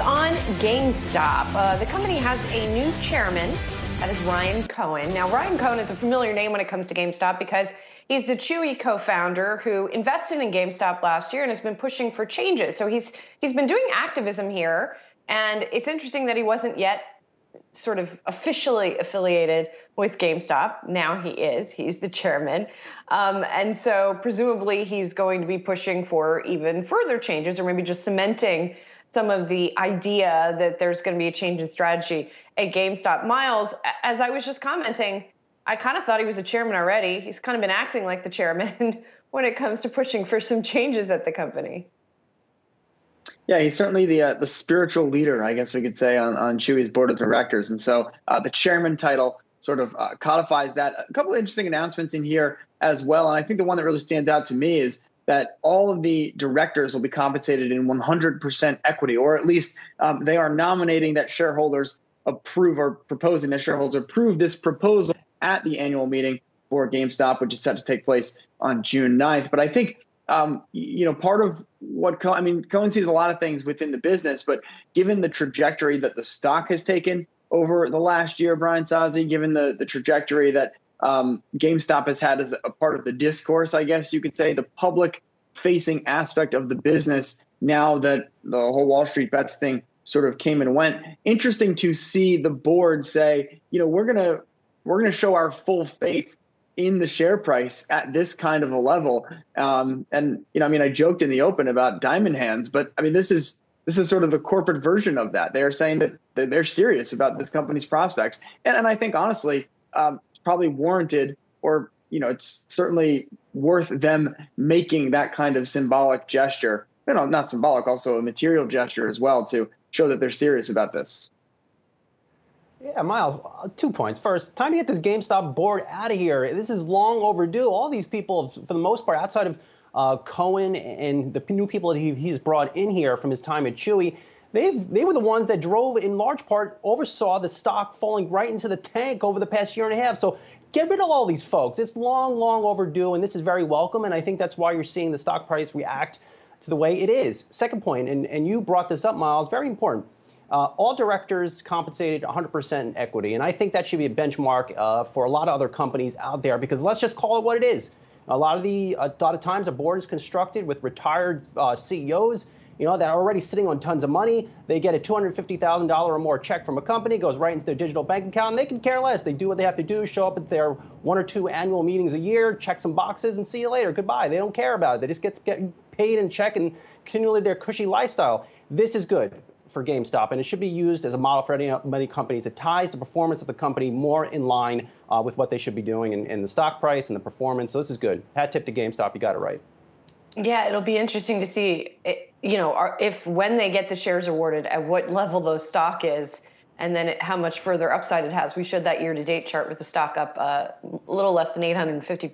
on GameStop. The company has a new chairman. That is Ryan Cohen. Now, Ryan Cohen is a familiar name when it comes to GameStop because he's the Chewy co-founder who invested in GameStop last year and has been pushing for changes. So he's been doing activism here, and it's interesting that he wasn't yet sort of officially affiliated with GameStop. Now he is. He's the chairman. And so presumably he's going to be pushing for even further changes, or maybe just cementing some of the idea that there's going to be a change in strategy at GameStop. Miles, as I was just commenting, I kind of thought he was a chairman already. He's kind of been acting like the chairman when it comes to pushing for some changes at the company. Yeah, he's certainly the spiritual leader, I guess we could say, on Chewy's board of directors. And so the chairman title sort of codifies that. A couple of interesting announcements in here as well. And I think the one that really stands out to me is that all of the directors will be compensated in 100% equity, or at least they are nominating that shareholders approve, or proposing that shareholders approve this proposal at the annual meeting for GameStop, which is set to take place on June 9th. But I think part of what Cohen sees a lot of things within the business, but given the trajectory that the stock has taken over the last year, Brian Sozzi, given the trajectory that GameStop has had as a part of the discourse, I guess you could say, the public-facing aspect of the business, now that the whole Wall Street Bets thing sort of came and went. Interesting to see the board say, we're gonna show our full faith in the share price at this kind of a level. I joked in the open about diamond hands, but I mean, this is sort of the corporate version of that. They're saying that they're serious about this company's prospects. And I think, honestly, it's probably warranted, or, it's certainly worth them making that kind of symbolic gesture, not symbolic, also a material gesture as well, to show that they're serious about this. Yeah, Miles, 2 points. First, time to get this GameStop board out of here. This is long overdue. All these people, for the most part, outside of Cohen and the new people that he's brought in here from his time at Chewy, they were the ones that drove, in large part, oversaw the stock falling right into the tank over the past year and a half. So get rid of all these folks. It's long, long overdue, and this is very welcome, and I think that's why you're seeing the stock price react to the way it is. Second point, and you brought this up, Miles, very important. All directors compensated 100% in equity, and I think that should be a benchmark for a lot of other companies out there, because let's just call it what it is. A lot of times a board is constructed with retired CEOs, that are already sitting on tons of money. They get a $250,000 or more check from a company, goes right into their digital bank account, and they can care less. They do what they have to do, show up at their 1 or 2 annual meetings a year, check some boxes, and see you later. Goodbye. They don't care about it. They just get paid and check and continue their cushy lifestyle. This is good for GameStop, and it should be used as a model for many companies. It ties the performance of the company more in line with what they should be doing in the stock price and the performance. So this is good. Hat tip to GameStop. You got it right. Yeah, it'll be interesting to see, if when they get the shares awarded, at what level those stock is, and then how much further upside it has. We showed that year-to-date chart with the stock up a little less than 850%.